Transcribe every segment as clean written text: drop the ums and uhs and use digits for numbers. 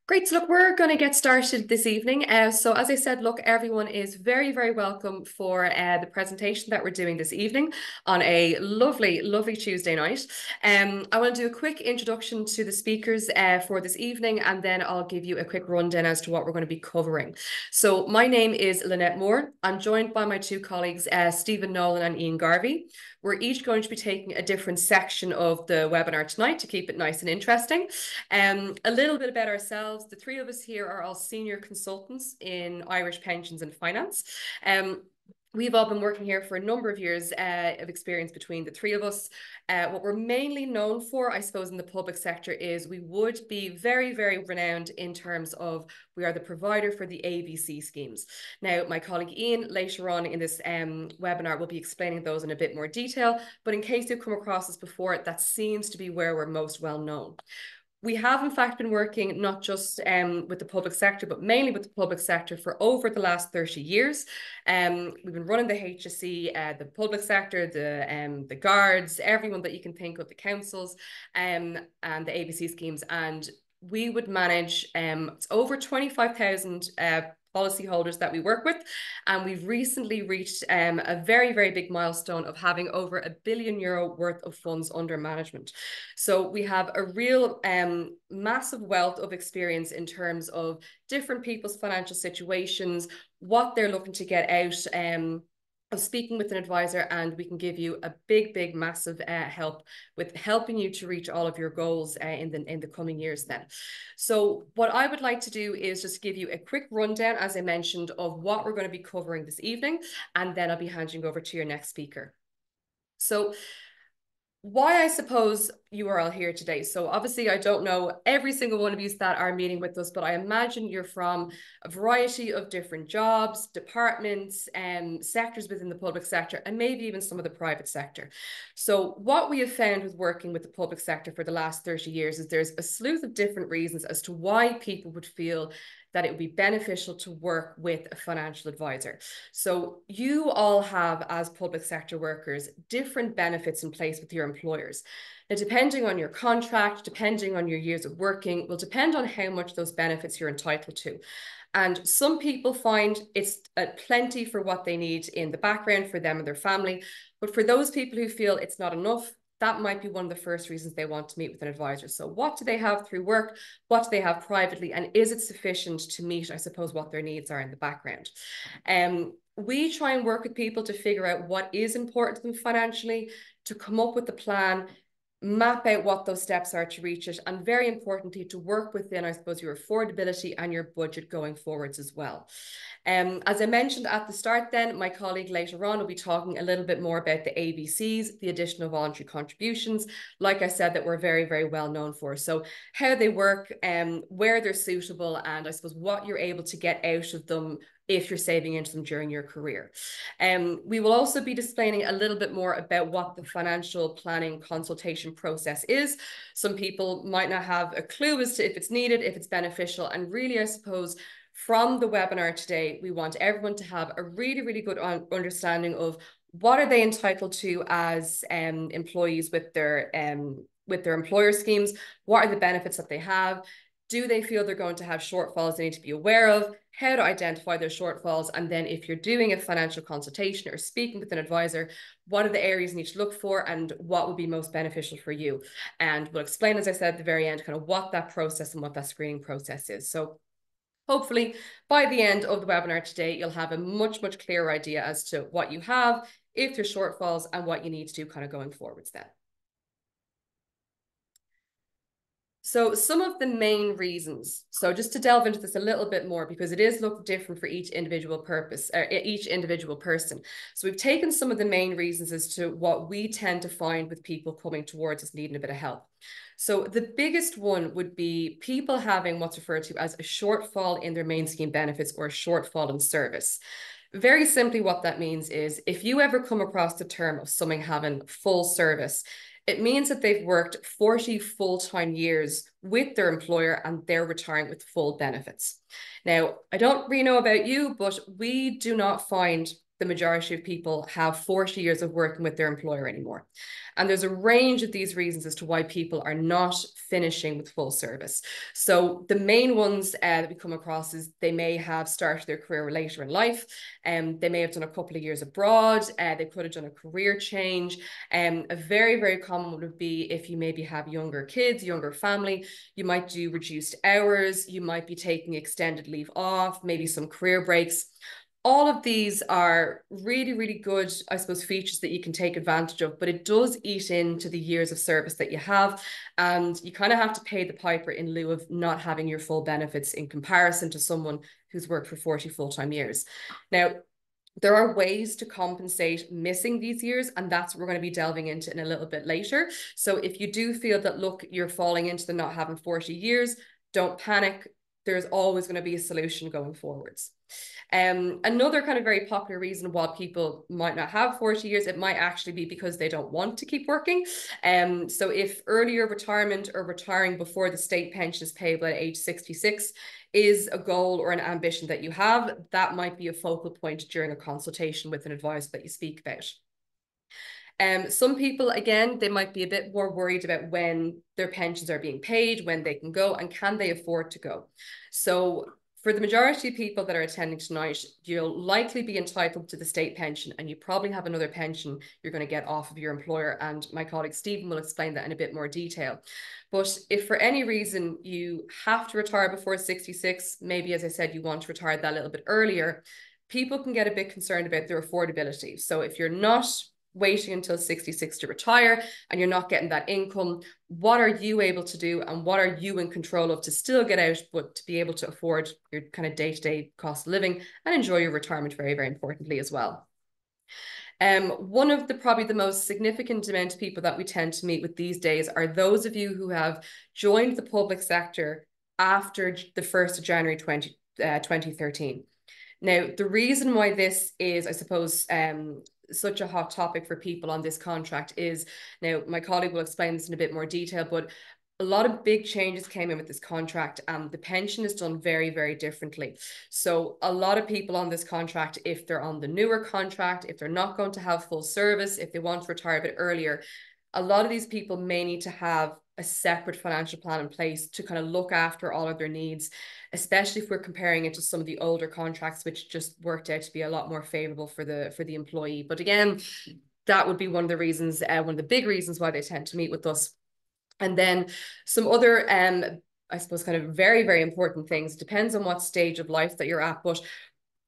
Great. So look, we're going to get started this evening. So as I said, look, everyone is very, very welcome for the presentation that we're doing this evening on a lovely, lovely Tuesday night. I want to do a quick introduction to the speakers for this evening, and then I'll give you a quick rundown as to what we're going to be covering. So my name is Lynette Moore. I'm joined by my two colleagues, Stephen Nolan and Ian Garvey. We're each going to be taking a different section of the webinar tonight to keep it nice and interesting. A little bit about ourselves. The three of us here are all senior consultants in Irish pensions and finance. We've all been working here for a number of years of experience between the three of us. What we're mainly known for, I suppose, in the public sector is we would be very, very renowned in terms of we are the provider for the ABC schemes. Now, my colleague Ian later on in this webinar will be explaining those in a bit more detail, but in case you've come across this before, that seems to be where we're most well known. We have, in fact, been working not just with the public sector, but mainly with the public sector for over the last 30 years. We've been running the HSE, the public sector, the guards, everyone that you can think of, the councils, and the ABC schemes. And we would manage it's over 25,000 policyholders that we work with. And we've recently reached a very, very big milestone of having over €1 billion worth of funds under management. So we have a real massive wealth of experience in terms of different people's financial situations, what they're looking to get out of speaking with an advisor, and we can give you a big, massive help with helping you to reach all of your goals in the coming years then. So what I would like to do is just give you a quick rundown, as I mentioned, of what we're going to be covering this evening, and then I'll be handing over to your next speaker. So why I suppose you are all here today. So obviously I don't know every single one of you that are meeting with us, but I imagine you're from a variety of different jobs, departments, and sectors within the public sector, and maybe even some of the private sector. So what we have found with working with the public sector for the last 30 years is there's a slew of different reasons as to why people would feel that it would be beneficial to work with a financial advisor. So you all have, as public sector workers, different benefits in place with your employers. Now, depending on your contract, depending on your years of working, will depend on how much those benefits you're entitled to. And some people find it's plenty for what they need in the background for them and their family. But for those people who feel it's not enough, that might be one of the first reasons they want to meet with an advisor. So what do they have through work? What do they have privately? And is it sufficient to meet, I suppose, what their needs are in the background? We try and work with people to figure out what is important to them financially, to come up with a plan, map out what those steps are to reach it, and very importantly, to work within, I suppose, your affordability and your budget going forwards as well. As I mentioned at the start then, my colleague later on will be talking a little bit more about the ABCs, the additional voluntary contributions, like I said, that we're very, very well known for. So how they work, where they're suitable, and I suppose what you're able to get out of them if you're saving into them during your career. We will also be displaying a little bit more about what the financial planning consultation process is. Some people might not have a clue as to if it's needed, if it's beneficial, and really, I suppose, from the webinar today, we want everyone to have a really, really good understanding of what are they entitled to as employees with their employer schemes, what are the benefits that they have, do they feel they're going to have shortfalls they need to be aware of, how to identify those shortfalls, and then if you're doing a financial consultation or speaking with an advisor, what are the areas you need to look for and what would be most beneficial for you. And we'll explain, as I said at the very end, kind of what that process and what that screening process is. So hopefully by the end of the webinar today, you'll have a much clearer idea as to what you have, if there's shortfalls, and what you need to do kind of going forwards then. So some of the main reasons, so just to delve into this a little bit more, because it is look different for each individual each individual person. So we've taken some of the main reasons as to what we tend to find with people coming towards us needing a bit of help. So the biggest one would be people having what's referred to as a shortfall in their main scheme benefits or a shortfall in service. Very simply, what that means is if you ever come across the term of someone having full service, it means that they've worked 40 full-time years with their employer and they're retiring with full benefits. Now, I don't really know about you, but we do not find the majority of people have 40 years of working with their employer anymore. And there's a range of these reasons as to why people are not finishing with full service. So the main ones that we come across is they may have started their career later in life, and they may have done a couple of years abroad, they could have done a career change. A very, very common one would be if you maybe have younger kids, younger family, you might do reduced hours, you might be taking extended leave off, maybe some career breaks. All of these are really, really good, I suppose, features that you can take advantage of, but it does eat into the years of service that you have. And you kind of have to pay the piper in lieu of not having your full benefits in comparison to someone who's worked for 40 full-time years. Now, there are ways to compensate missing these years, and that's what we're going to be delving into in a little bit later. So if you do feel that, look, you're falling into the not having 40 years, don't panic. There's always going to be a solution going forwards. Another kind of very popular reason why people might not have 40 years, it might actually be because they don't want to keep working. So if earlier retirement or retiring before the state pension is payable at age 66 is a goal or an ambition that you have, that might be a focal point during a consultation with an advisor that you speak about. Some people, again, they might be a bit more worried about when their pensions are being paid, when they can go, and can they afford to go. So for the majority of people that are attending tonight, you'll likely be entitled to the state pension, and you probably have another pension you're going to get off of your employer. And my colleague Stephen will explain that in a bit more detail. But if for any reason you have to retire before 66, maybe, as I said, you want to retire that a little bit earlier, people can get a bit concerned about their affordability. So if you're not waiting until 66 to retire and you're not getting that income, what are you able to do and what are you in control of to still get out, but to be able to afford your kind of day-to-day cost of living and enjoy your retirement, very, very importantly as well. One of the probably the most significant amount of people that we tend to meet with these days are those of you who have joined the public sector after the 1st of January 2013. Now, the reason why this is, I suppose, such a hot topic for people on this contract is, now my colleague will explain this in a bit more detail, but a lot of big changes came in with this contract, and the pension is done very, very differently. So a lot of people on this contract, if they're on the newer contract, if they're not going to have full service, if they want to retire a bit earlier, a lot of these people may need to have a separate financial plan in place to kind of look after all of their needs, especially if we're comparing it to some of the older contracts, which just worked out to be a lot more favorable for the employee. But again, that would be one of the reasons, one of the big reasons why they tend to meet with us. And then some other, I suppose, kind of very, very important things, depends on what stage of life that you're at, but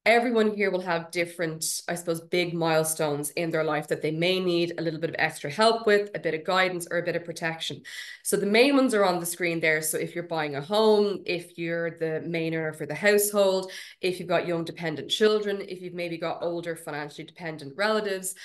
everyone here will have different, I suppose, big milestones in their life that they may need a little bit of extra help with, a bit of guidance or a bit of protection. So the main ones are on the screen there. So if you're buying a home, if you're the main earner for the household, if you've got young dependent children, if you've maybe got older financially dependent relatives,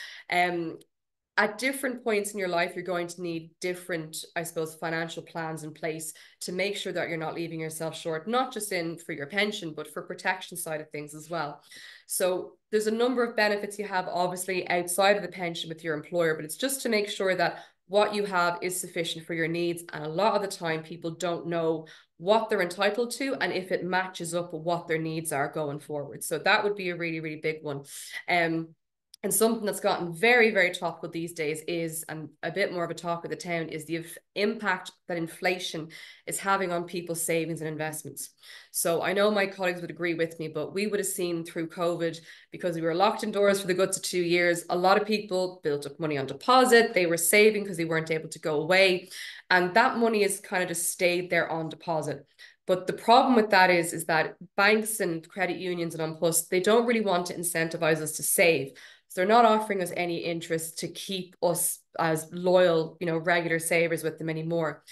at different points in your life, you're going to need different, I suppose, financial plans in place to make sure that you're not leaving yourself short, not just in for your pension, but for protection side of things as well. So there's a number of benefits you have, obviously, outside of the pension with your employer, but it's just to make sure that what you have is sufficient for your needs. And a lot of the time, people don't know what they're entitled to and if it matches up with what their needs are going forward. So that would be a really, really big one. And something that's gotten very, very topical these days is, and a bit more of a talk of the town, is the impact that inflation is having on people's savings and investments. So I know my colleagues would agree with me, but we would have seen through COVID, because we were locked indoors for the guts of 2 years, a lot of people built up money on deposit. They were saving because they weren't able to go away. And that money has kind of just stayed there on deposit. But the problem with that is that banks and credit unions and on plus, they don't really want to incentivize us to save. So they're not offering us any interest to keep us as loyal, regular savers with them anymore.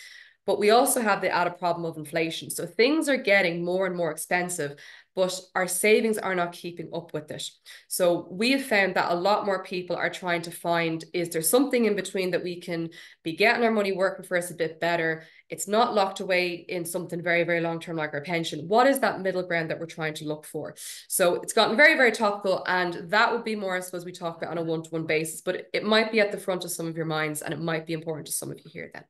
But we also have the added problem of inflation. So things are getting more and more expensive, but our savings are not keeping up with it. So we have found that a lot more people are trying to find, is there something in between that we can be getting our money working for us a bit better? It's not locked away in something very, very long-term like our pension. What is that middle ground that we're trying to look for? So it's gotten very, very topical, and that would be more, I suppose, we talk about on a one-to-one basis, but it might be at the front of some of your minds, and it might be important to some of you here then.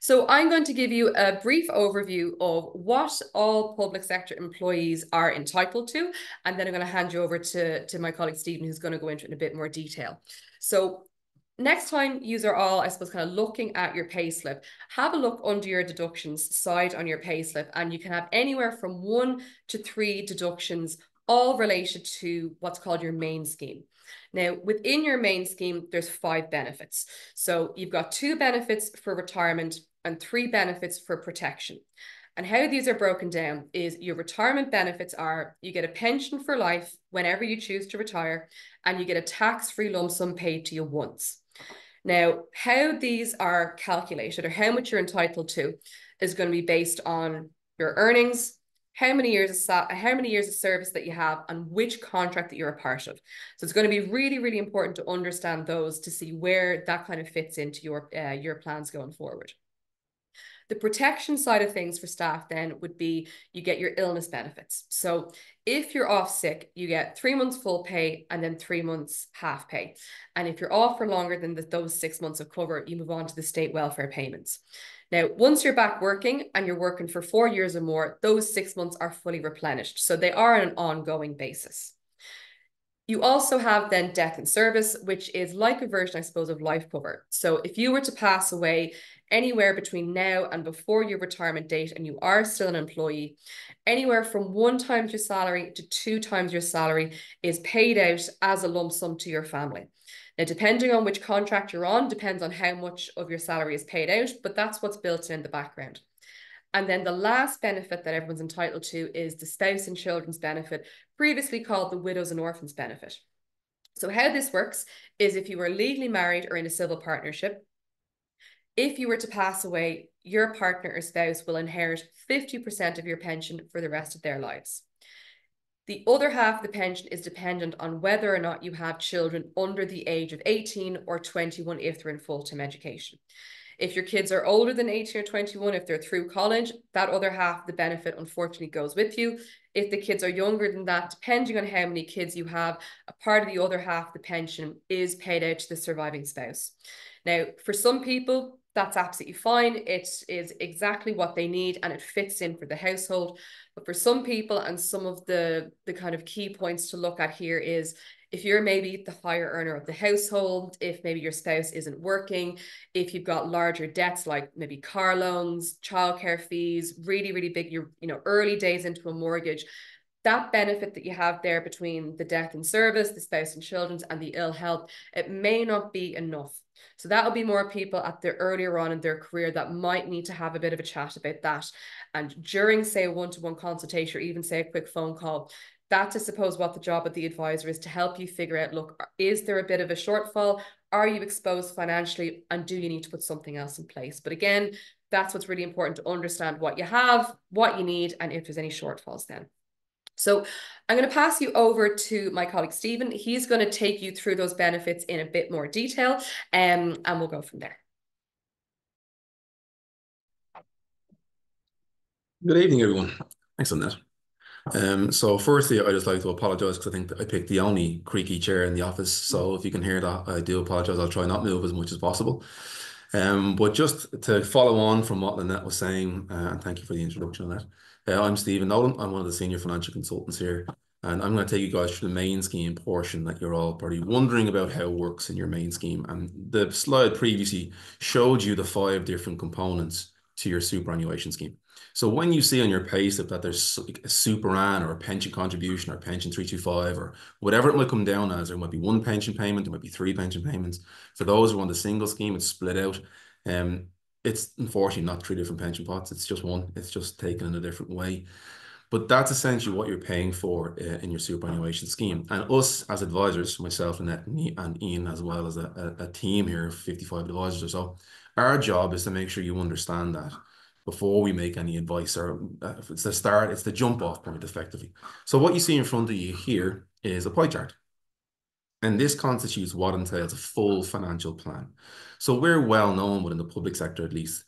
So I'm going to give you a brief overview of what all public sector employees are entitled to, and then I'm going to hand you over to my colleague Stephen, who's going to go into it in a bit more detail. So next time you are all, I suppose, kind of looking at your payslip, have a look under your deductions side on your payslip, and you can have anywhere from 1 to 3 deductions, all related to what's called your main scheme. Now, within your main scheme, there's 5 benefits. So you've got 2 benefits for retirement and 3 benefits for protection. And how these are broken down is your retirement benefits are you get a pension for life whenever you choose to retire, and you get a tax-free lump sum paid to you once. Now, how these are calculated or how much you're entitled to is going to be based on your earnings, how many years of service that you have, and which contract that you're a part of. So it's going to be really, really important to understand those to see where that kind of fits into your plans going forward. The protection side of things for staff then would be you get your illness benefits. So if you're off sick, you get 3 months full pay and then 3 months half pay. And if you're off for longer than those 6 months of cover, you move on to the state welfare payments. Now, once you're back working and you're working for 4 years or more, those 6 months are fully replenished. So they are on an ongoing basis. You also have then death in service, which is like a version, I suppose, of life cover. So if you were to pass away anywhere between now and before your retirement date and you are still an employee, anywhere from 1 times your salary to 2 times your salary is paid out as a lump sum to your family. Now, depending on which contract you're on, depends on how much of your salary is paid out, but that's what's built in the background. And then the last benefit that everyone's entitled to is the spouse and children's benefit, previously called the widows and orphans benefit. So how this works is if you were legally married or in a civil partnership, if you were to pass away, your partner or spouse will inherit 50% of your pension for the rest of their lives. The other half of the pension is dependent on whether or not you have children under the age of 18 or 21 if they're in full-time education. If your kids are older than 18 or 21, if they're through college, that other half of the benefit unfortunately goes with you. If the kids are younger than that, depending on how many kids you have, a part of the other half of the pension is paid out to the surviving spouse. Now, for some people, that's absolutely fine. It is exactly what they need and it fits in for the household. But for some people, and some of the kind of key points to look at here is if you're maybe the higher earner of the household, if maybe your spouse isn't working, if you've got larger debts like maybe car loans, childcare fees, really, really big, early days into a mortgage, that benefit that you have there between the death in service, the spouse and children's, and the ill health, it may not be enough. So that'll be more people at the earlier on in their career that might need to have a bit of a chat about that. And during, say, a one-to-one consultation or even, say, a quick phone call, that's, I suppose, what the job of the advisor is, to help you figure out, look, is there a bit of a shortfall? Are you exposed financially? And do you need to put something else in place? But again, that's what's really important, to understand what you have, what you need, and if there's any shortfalls then. So I'm going to pass you over to my colleague, Stephen. He's going to take you through those benefits in a bit more detail, and we'll go from there. Good evening, everyone. Thanks on that. So firstly, I'd just like to apologise because I think that I picked the only creaky chair in the office. So if you can hear that, I do apologise. I'll try not move as much as possible. But just to follow on from what Lynette was saying, and thank you for the introduction on that. I'm Stephen Nolan. I'm one of the senior financial consultants here. And I'm going to take you guys through the main scheme portion that you're all probably wondering about how it works in your main scheme. And the slide previously showed you the 5 different components to your superannuation scheme. So when you see on your payslip that there's a superan or a pension contribution or pension 325 or whatever it might come down as, there might be 1 pension payment, there might be 3 pension payments. For those who are on the single scheme, it's split out. It's unfortunately not 3 different pension pots. It's just one. It's just taken in a different way. But that's essentially what you're paying for in your superannuation scheme. And us as advisors, myself and Ian, as well as a team here of 55 advisors or so, our job is to make sure you understand that before we make any advice, or it's the start, it's the jump off point effectively. So what you see in front of you here is a pie chart. And this constitutes what entails a full financial plan. So we're well known within the public sector, at least,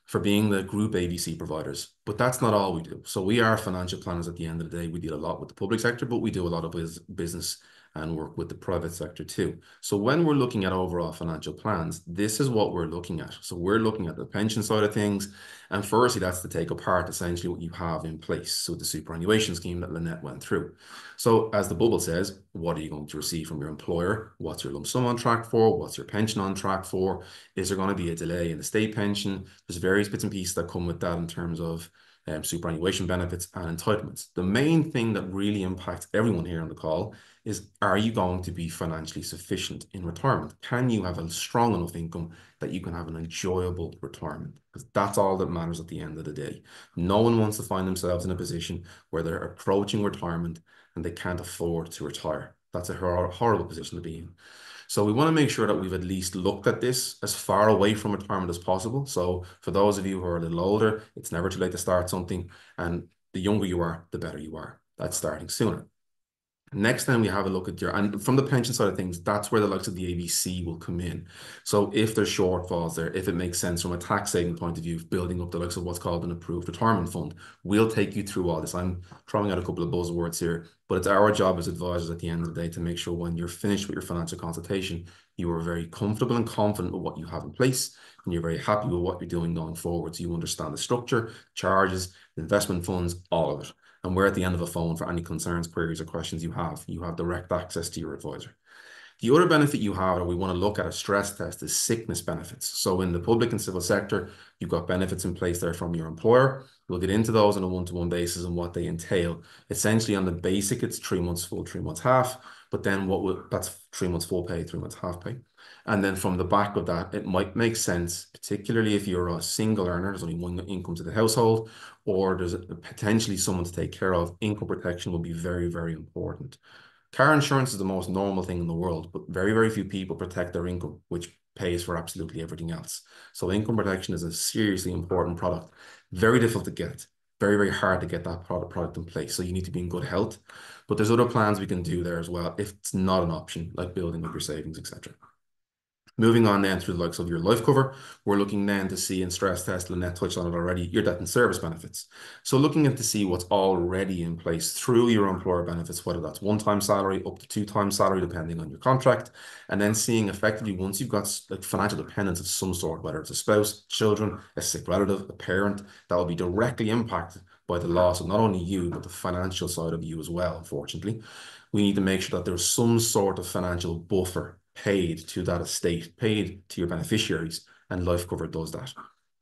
for being the group ABC providers, but that's not all we do. So we are financial planners at the end of the day. We deal a lot with the public sector, but we do a lot of business and work with the private sector too. So when we're looking at overall financial plans, this is what we're looking at. So we're looking at the pension side of things. And firstly, that's to take apart essentially what you have in place. So the superannuation scheme that Lynette went through. So as the bubble says, what are you going to receive from your employer? What's your lump sum on track for? What's your pension on track for? Is there going to be a delay in the state pension? There's various bits and pieces that come with that in terms of superannuation benefits and entitlements. The main thing that really impacts everyone here on the call is, are you going to be financially sufficient in retirement? Can you have a strong enough income that you can have an enjoyable retirement? Because that's all that matters at the end of the day. No one wants to find themselves in a position where they're approaching retirement and they can't afford to retire. That's a horrible position to be in. So we want to make sure that we've at least looked at this as far away from retirement as possible. So for those of you who are a little older, it's never too late to start something. And the younger you are, the better you are. That's starting sooner. Next time we have a look at and from the pension side of things, that's where the likes of the ABC will come in. So if there's shortfalls there, if it makes sense from a tax saving point of view, building up the likes of what's called an approved retirement fund, we'll take you through all this. I'm throwing out a couple of buzzwords here, but it's our job as advisors at the end of the day to make sure when you're finished with your financial consultation, you are very comfortable and confident with what you have in place, and you're very happy with what you're doing going forward. So you understand the structure, charges, investment funds, all of it. And we're at the end of a phone for any concerns, queries, or questions you have. You have direct access to your advisor. The other benefit you have, or we want to look at a stress test, is sickness benefits. So in the public and civil sector, you've got benefits in place there from your employer. We'll get into those on a one-to-one basis and what they entail. Essentially, on the basic, it's 3 months full, 3 months half. But then that's 3 months full pay, 3 months half pay. And then from the back of that, it might make sense, particularly if you're a single earner, there's only one income to the household, or there's potentially someone to take care of. Income protection will be very, very important. Car insurance is the most normal thing in the world, but very, very few people protect their income, which pays for absolutely everything else. So income protection is a seriously important product. Very difficult to get. Very, very hard to get that product in place. So you need to be in good health. But there's other plans we can do there as well if it's not an option, like building up your savings, etc. Moving on then through the likes of your life cover, we're looking then to see in stress test, Lynette touched on it already, your death and service benefits. So looking at to see what's already in place through your employer benefits, whether that's one-time salary up to two-time salary, depending on your contract, and then seeing effectively once you've got like financial dependence of some sort, whether it's a spouse, children, a sick relative, a parent, that will be directly impacted by the loss of not only you, but the financial side of you as well, unfortunately. We need to make sure that there's some sort of financial buffer paid to that estate, paid to your beneficiaries, and life cover does that.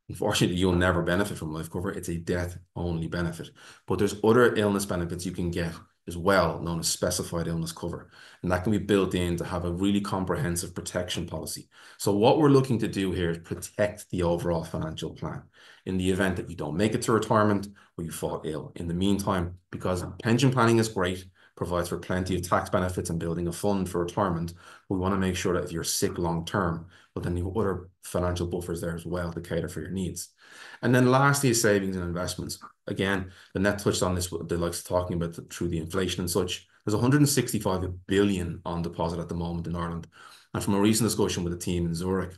Unfortunately, you'll never benefit from life cover. It's a death-only benefit. But there's other illness benefits you can get as well, known as specified illness cover. And that can be built in to have a really comprehensive protection policy. So what we're looking to do here is protect the overall financial plan in the event that you don't make it to retirement or you fall ill. In the meantime, because pension planning is great, provides for plenty of tax benefits and building a fund for retirement, we want to make sure that if you're sick long term, but then you have other financial buffers there as well to cater for your needs. And then lastly is savings and investments. Again, the net touched on this, they likes talking about through the inflation and such. There's 165 billion on deposit at the moment in Ireland. And from a recent discussion with a team in Zurich,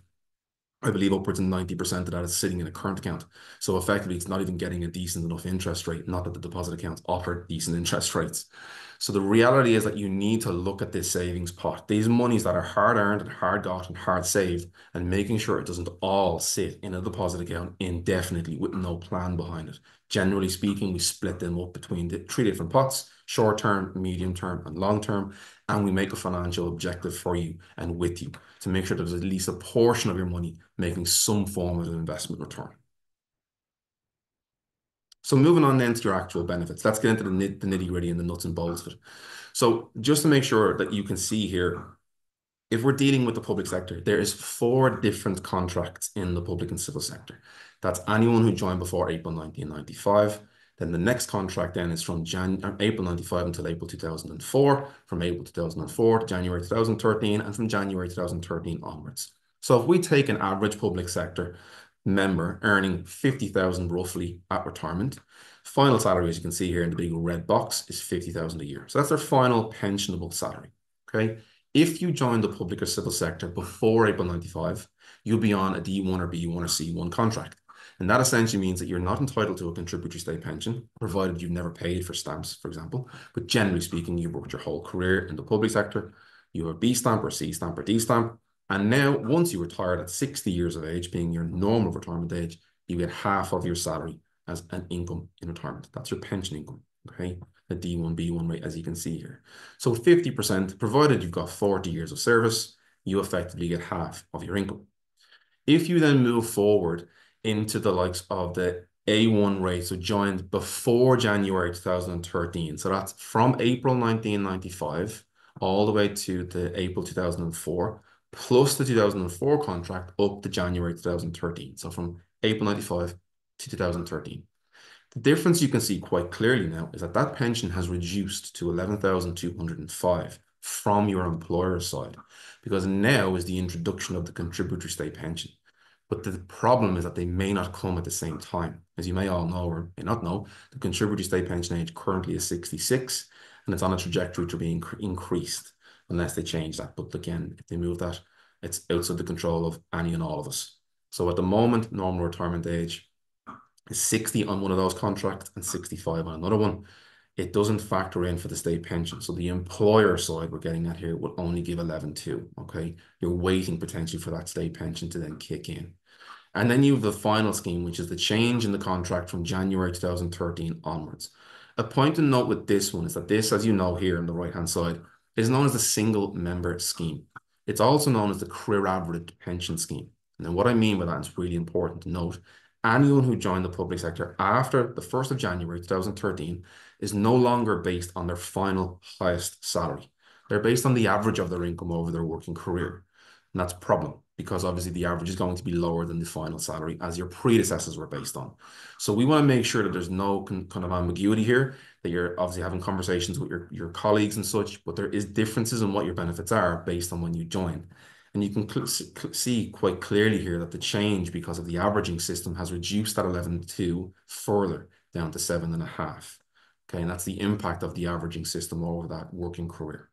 I believe upwards of 90% of that is sitting in a current account. So effectively, it's not even getting a decent enough interest rate, not that the deposit accounts offer decent interest rates. So the reality is that you need to look at this savings pot, these monies that are hard earned and hard got and hard saved, and making sure it doesn't all sit in a deposit account indefinitely with no plan behind it. Generally speaking, we split them up between the 3 different pots: short term, medium term, and long term. And we make a financial objective for you and with you to make sure there's at least a portion of your money making some form of an investment return. So moving on then to your actual benefits, let's get into the nitty gritty and the nuts and bolts of it. So just to make sure that you can see here, if we're dealing with the public sector, there is 4 different contracts in the public and civil sector. That's anyone who joined before April 1995. Then the next contract then is from April 95 until April 2004, from April 2004 to January 2013, and from January 2013 onwards. So if we take an average public sector member earning 50,000 roughly at retirement, final salary, as you can see here in the big red box, is 50,000 a year. So that's their final pensionable salary, okay? If you join the public or civil sector before April 95, you'll be on a D1 or B1 or C1 contract. And that essentially means that you're not entitled to a contributory state pension, provided you've never paid for stamps, for example. But generally speaking, you've worked your whole career in the public sector. You have a B stamp or C stamp or D stamp. And now, once you retire at 60 years of age, being your normal retirement age, you get half of your salary as an income in retirement. That's your pension income, okay? The D1, B1 rate, as you can see here. So 50%, provided you've got 40 years of service, you effectively get half of your income. If you then move forward into the likes of the A1 rate, so joined before January 2013, so that's from April 1995 all the way to the April 2004, plus the 2004 contract up to January 2013. So from April 95 to 2013. The difference you can see quite clearly now is that that pension has reduced to 11,205 from your employer's side, because now is the introduction of the contributory state pension. But the problem is that they may not come at the same time. As you may all know or may not know, the contributory state pension age currently is 66, and it's on a trajectory to be increased unless they change that. But again, if they move that, it's outside the control of any and all of us. So at the moment, normal retirement age is 60 on one of those contracts and 65 on another one. It doesn't factor in for the state pension. So the employer side we're getting at here will only give 11.2, okay? You're waiting potentially for that state pension to then kick in. And then you have the final scheme, which is the change in the contract from January 2013 onwards. A point to note with this one is that this, as you know here on the right-hand side, is known as the single member scheme. It's also known as the career average pension scheme. And then what I mean by that is really important to note. Anyone who joined the public sector after the 1st of January 2013 is no longer based on their final highest salary. They're based on the average of their income over their working career. And that's a problem because obviously the average is going to be lower than the final salary as your predecessors were based on. So we want to make sure that there's no kind of ambiguity here, that you're obviously having conversations with your colleagues and such, but there is differences in what your benefits are based on when you join. And you can see quite clearly here that the change because of the averaging system has reduced that 11.2 further down to 7.5. Okay, and that's the impact of the averaging system over that working career.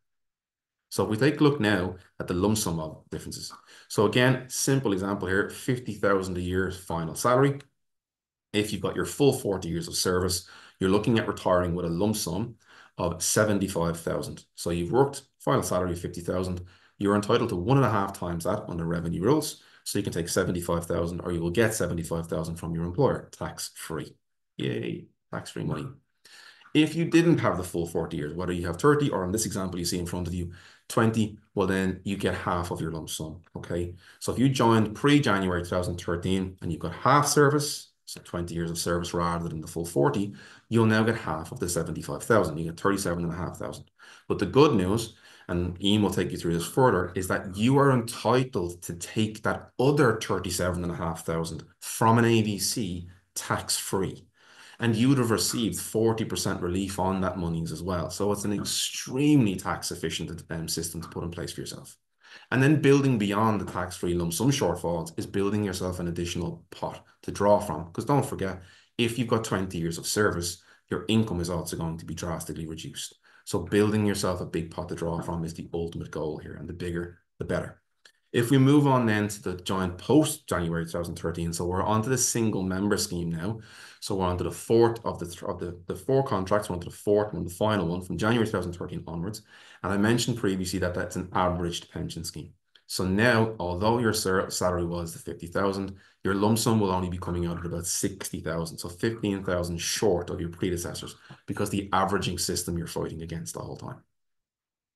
So if we take a look now at the lump sum of differences. So again, simple example here, 50,000 a year final salary. If you've got your full 40 years of service, you're looking at retiring with a lump sum of 75,000. So you've worked final salary of 50,000. You're entitled to 1.5 times that under revenue rules. So you can take 75,000 or you will get 75,000 from your employer, tax-free. Yay, tax-free money. If you didn't have the full 40 years, whether you have 30 or in this example you see in front of you, 20, well then you get half of your lump sum, okay? So if you joined pre-January 2013 and you've got half service, so 20 years of service rather than the full 40, you'll now get half of the 75,000. You get 37,500. But the good news, and Ian will take you through this further, is that you are entitled to take that other 37,500 from an ABC tax-free. And you would have received 40% relief on that monies as well. So it's an extremely tax efficient system to put in place for yourself. And then building beyond the tax-free lump sum shortfalls is building yourself an additional pot to draw from. Because don't forget, if you've got 20 years of service, your income is also going to be drastically reduced. So building yourself a big pot to draw from is the ultimate goal here. And the bigger, the better. If we move on then to the joint post January 2013, so we're onto the single member scheme now. So we're onto the fourth of the four contracts, we're onto the fourth one, the final one from January 2013 onwards. And I mentioned previously that that's an averaged pension scheme. So now, although your salary was the 50,000, your lump sum will only be coming out at about 60,000, so 15,000 short of your predecessors because the averaging system you're fighting against the whole time.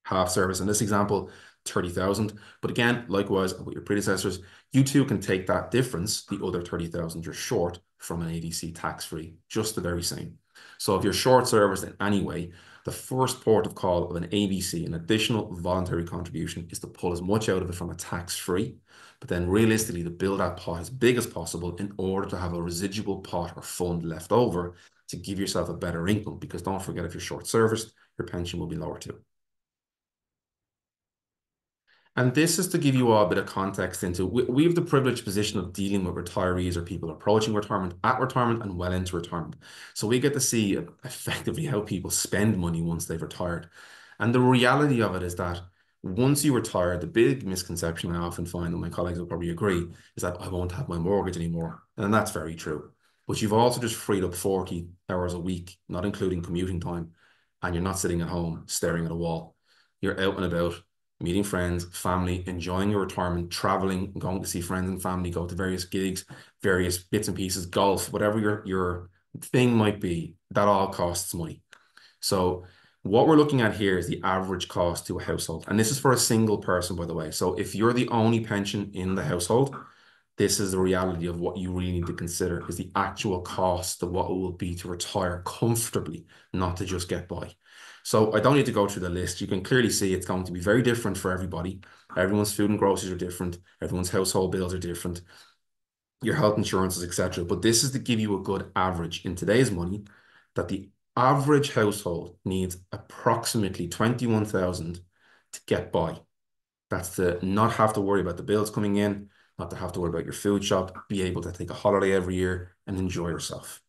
Half service in this example, 30,000. But again, likewise with your predecessors, you too can take that difference, the other 30,000 you're short from an ADC tax-free, just the very same. So if you're short service in any way, the first port of call of an ABC, an additional voluntary contribution, is to pull as much out of it from a tax-free, but then realistically to build that pot as big as possible in order to have a residual pot or fund left over to give yourself a better income. Because don't forget, if you're short serviced, your pension will be lower too. And this is to give you all a bit of context into, we have the privileged position of dealing with retirees or people approaching retirement, at retirement and well into retirement. So we get to see effectively how people spend money once they've retired. And the reality of it is that Once you retire, the big misconception I often find, and my colleagues will probably agree, is that I won't have my mortgage anymore. And that's very true. But you've also just freed up 40 hours a week, not including commuting time, and you're not sitting at home staring at a wall. You're out and about, meeting friends, family, enjoying your retirement, traveling, going to see friends and family, go to various gigs, various bits and pieces, golf, whatever your thing might be, that all costs money. So what we're looking at here is the average cost to a household. And this is for a single person, by the way. So if you're the only pension in the household, this is the reality of what you really need to consider is the actual cost of what it will be to retire comfortably, not to just get by. So I don't need to go through the list. You can clearly see it's going to be very different for everybody. Everyone's food and groceries are different. Everyone's household bills are different. Your health insurances, etc. But this is to give you a good average in today's money that the average household needs approximately 21,000 to get by. That's to not have to worry about the bills coming in, not to have to worry about your food shop, be able to take a holiday every year and enjoy yourself.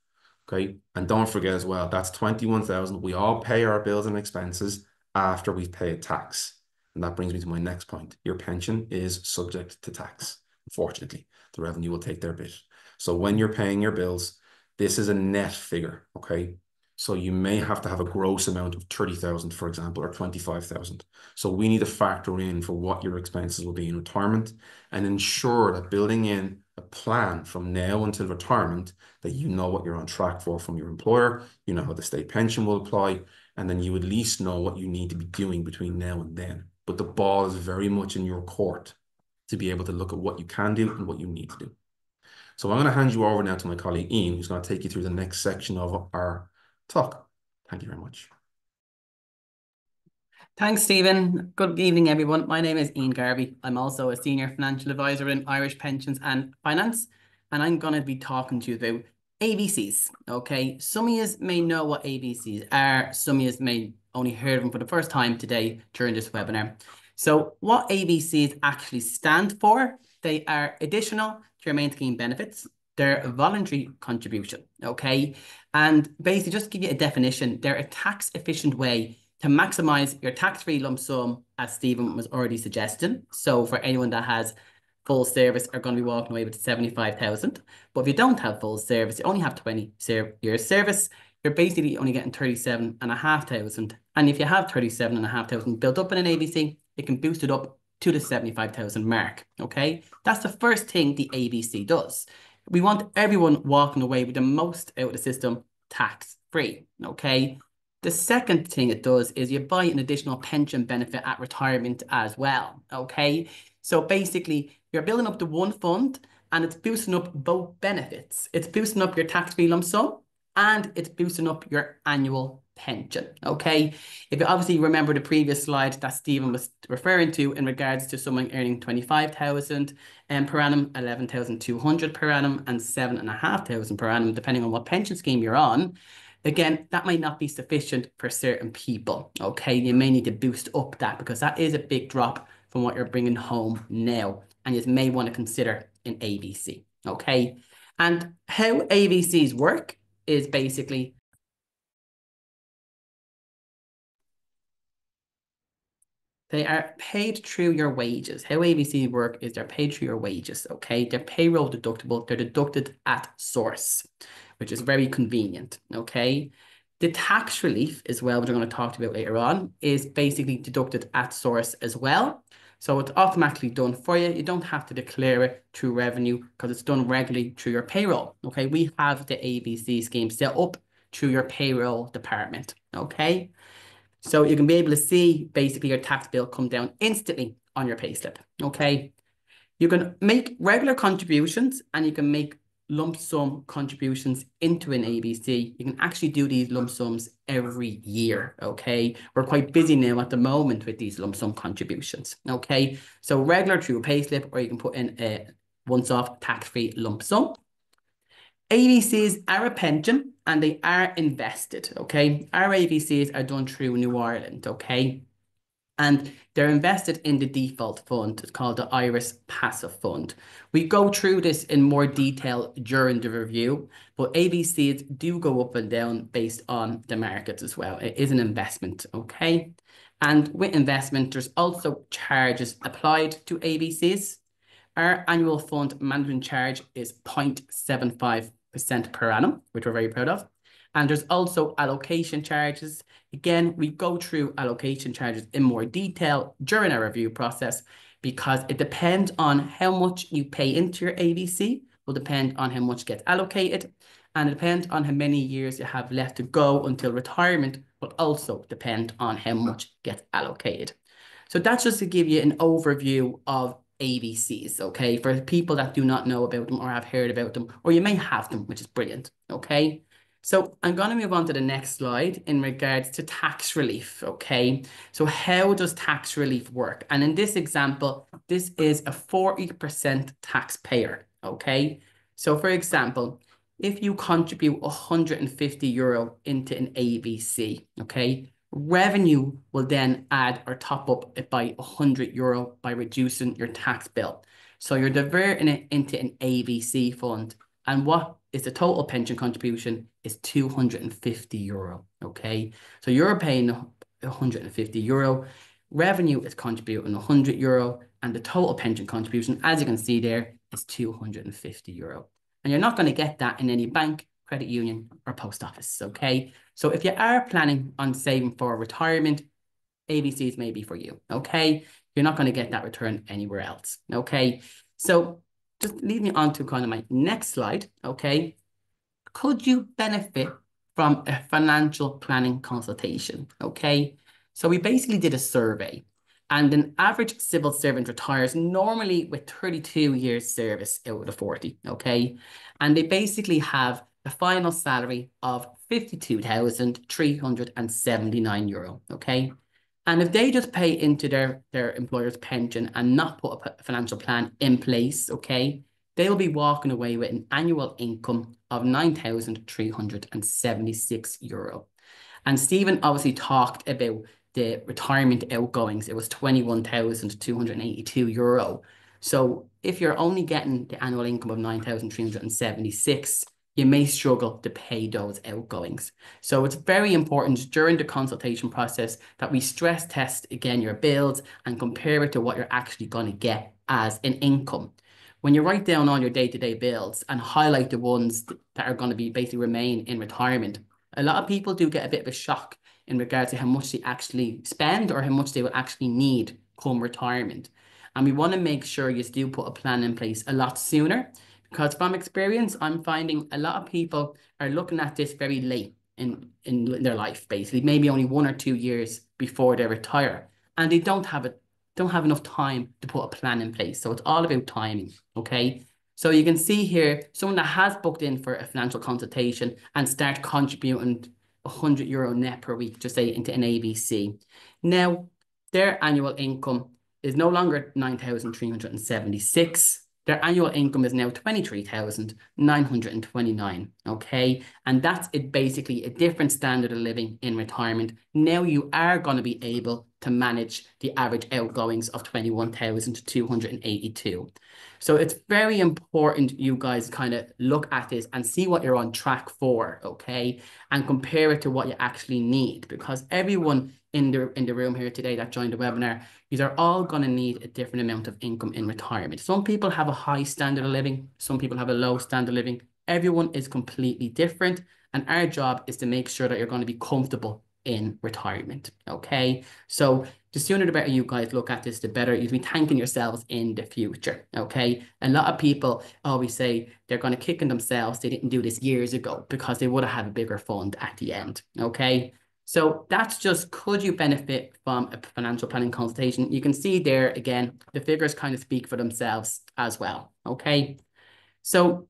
Okay. And don't forget as well, that's 21,000. We all pay our bills and expenses after we've paid tax. And that brings me to my next point. Your pension is subject to tax. Unfortunately, the revenue will take their bit. So when you're paying your bills, this is a net figure. Okay. So you may have to have a gross amount of 30,000, for example, or 25,000. So we need to factor in for what your expenses will be in retirement and ensure that building in a plan from now until retirement that you know what you're on track for from your employer, you know how the state pension will apply, and then you at least know what you need to be doing between now and then. But the ball is very much in your court to be able to look at what you can do and what you need to do. So I'm going to hand you over now to my colleague Ian, who's going to take you through the next section of our talk. Thank you very much. Thanks, Stephen. Good evening, everyone. My name is Ian Garvey. I'm also a senior financial advisor in Irish Pensions and Finance, and I'm going to be talking to you about ABCs. Okay, some of you may know what ABCs are. Some of you may only heard of them for the first time today during this webinar. So what ABCs actually stand for, they are additional to your main scheme benefits. They're a voluntary contribution, okay? And basically, just to give you a definition, they're a tax efficient way to maximize your tax-free lump sum, as Stephen was already suggesting. So for anyone that has full service are going to be walking away with 75,000. But if you don't have full service, you only have 20 years service, you're basically only getting 37,500. And if you have 37,500 built up in an ABC, it can boost it up to the 75,000 mark. Okay, that's the first thing the ABC does. We want everyone walking away with the most out of the system tax-free. Okay. The second thing it does is you buy an additional pension benefit at retirement as well, okay? So basically, you're building up the one fund and it's boosting up both benefits. It's boosting up your tax-free lump sum and it's boosting up your annual pension, okay? If you obviously remember the previous slide that Stephen was referring to in regards to someone earning 25,000 per annum, 11,200 per annum and 7,500 per annum, depending on what pension scheme you're on. Again, that might not be sufficient for certain people, okay? You may need to boost up that because that is a big drop from what you're bringing home now. And you may want to consider an ABC, okay? And how ABCs work is basically they are paid through your wages. How ABC work is they're paid through your wages, okay? They're payroll deductible. They're deducted at source, which is very convenient, okay? The tax relief as well, which I'm going to talk about later on, is basically deducted at source as well. So it's automatically done for you. You don't have to declare it through revenue because it's done regularly through your payroll, okay? We have the ABC scheme set up through your payroll department, okay? So you can be able to see basically your tax bill come down instantly on your payslip, okay? You can make regular contributions and you can make lump sum contributions into an ABC. You can actually do these lump sums every year, okay? We're quite busy now at the moment with these lump sum contributions, okay? So regular through a payslip or you can put in a once-off tax-free lump sum. ABCs are a pension and they are invested, okay? Our ABCs are done through New Ireland, okay? And they're invested in the default fund. It's called the Irish Passive Fund. We go through this in more detail during the review, but ABCs do go up and down based on the markets as well. It is an investment, okay? And with investment, there's also charges applied to ABCs. Our annual fund management charge is 0.75% per annum, which we're very proud of. And there's also allocation charges. Again, we go through allocation charges in more detail during our review process because it depends on how much you pay into your ABC, will depend on how much gets allocated, and it depends on how many years you have left to go until retirement, will also depend on how much gets allocated. So that's just to give you an overview of ABCs, okay? For people that do not know about them or have heard about them, or you may have them, which is brilliant, okay? So I'm going to move on to the next slide in regards to tax relief, okay? So how does tax relief work? And in this example, this is a 40% taxpayer, okay? So for example, if you contribute 150 euro into an ABC, okay, revenue will then add or top up it by 100 euro by reducing your tax bill. So you're diverting it into an ABC fund. And what is the total pension contribution is 250 euro, okay? So you're paying 150 euro, revenue is contributing 100 euro, and the total pension contribution, as you can see there, is 250 euro. And you're not going to get that in any bank, credit union, or post office, okay? So if you are planning on saving for retirement, ABCs may be for you, okay? You're not going to get that return anywhere else, okay? So just lead me on to kind of my next slide, okay? Could you benefit from a financial planning consultation, okay? So we basically did a survey, and an average civil servant retires normally with 32 years service out of the 40, okay? And they basically have a final salary of 52,379 euro, okay? And if they just pay into their employer's pension and not put a financial plan in place, okay, they will be walking away with an annual income of 9,376 euro. And Stephen obviously talked about the retirement outgoings. It was 21,282 euro. So if you're only getting the annual income of 9,376, you may struggle to pay those outgoings. So it's very important during the consultation process that we stress test again your bills and compare it to what you're actually going to get as an income. When you write down all your day-to-day bills and highlight the ones that are going to be basically remain in retirement, a lot of people do get a bit of a shock in regards to how much they actually spend or how much they will actually need come retirement. And we want to make sure you do put a plan in place a lot sooner, because from experience, I'm finding a lot of people are looking at this very late in their life, basically, maybe only 1 or 2 years before they retire. And they don't have enough time to put a plan in place. So it's all about timing, okay? So you can see here, someone that has booked in for a financial consultation and start contributing 100 euro net per week, just say into an ABC. Now, their annual income is no longer 9,376. Their annual income is now 23,929, okay? And that's basically a different standard of living in retirement. Now you are going to be able to manage the average outgoings of 21,282. So it's very important you guys kind of look at this and see what you're on track for, okay? And compare it to what you actually need, because everyone in the room here today that joined the webinar, these are all going to need a different amount of income in retirement. Some people have a high standard of living. Some people have a low standard of living. Everyone is completely different. And our job is to make sure that you're going to be comfortable in retirement, okay? So the sooner the better you guys look at this, the better you'll be thanking yourselves in the future, okay? A lot of people always say they're going to kick in themselves. They didn't do this years ago because they would have had a bigger fund at the end, okay? So that's just, could you benefit from a financial planning consultation? You can see there, again, the figures kind of speak for themselves as well, okay? So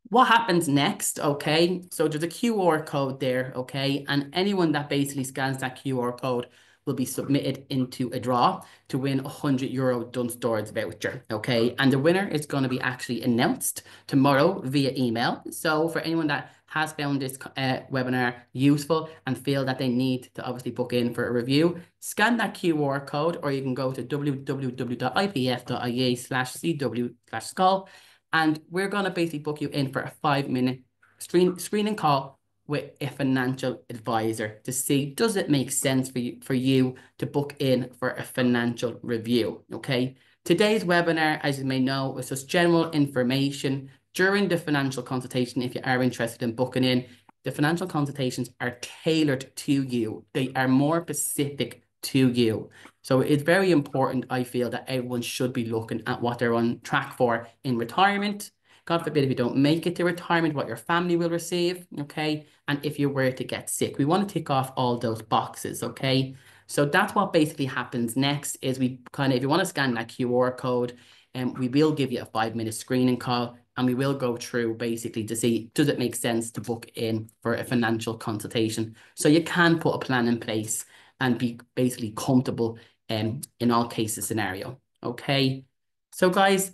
what happens next, okay? So there's a QR code there, okay? And anyone that basically scans that QR code will be submitted into a draw to win a 100 euro Dunnes Stores voucher, okay? And the winner is going to be actually announced tomorrow via email. So for anyone that has found this webinar useful and feel that they need to obviously book in for a review, scan that QR code, or you can go to www.ipf.ie/cw/skull. And we're going to basically book you in for a 5-minute screening call with a financial advisor to see, does it make sense for you to book in for a financial review, okay? Today's webinar, as you may know, is just general information. During the financial consultation, if you are interested in booking in, the financial consultations are tailored to you. They are more specific to you. So it's very important, I feel, that everyone should be looking at what they're on track for in retirement. God forbid if you don't make it to retirement, what your family will receive, okay? And if you were to get sick, we want to tick off all those boxes, okay? So that's what basically happens next is we kind of, if you want to scan that QR code, we will give you a 5-minute screening call and we will go through basically to see, does it make sense to book in for a financial consultation? So you can put a plan in place and be basically comfortable in all cases scenario, okay? So guys,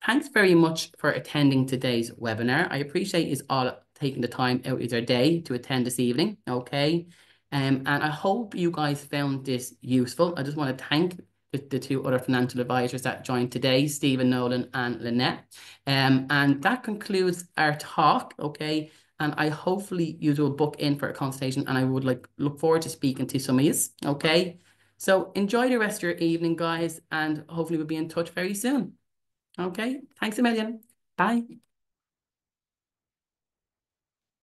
thanks very much for attending today's webinar. I appreciate you all taking the time out of your day to attend this evening, okay? And I hope you guys found this useful. I just want to thank the two other financial advisors that joined today, Stephen Nolan and Lynette. And that concludes our talk, okay? And I hopefully you will book in for a consultation and I would look forward to speaking to some of you, okay? So enjoy the rest of your evening, guys, and hopefully we'll be in touch very soon. Okay, thanks a million. Bye.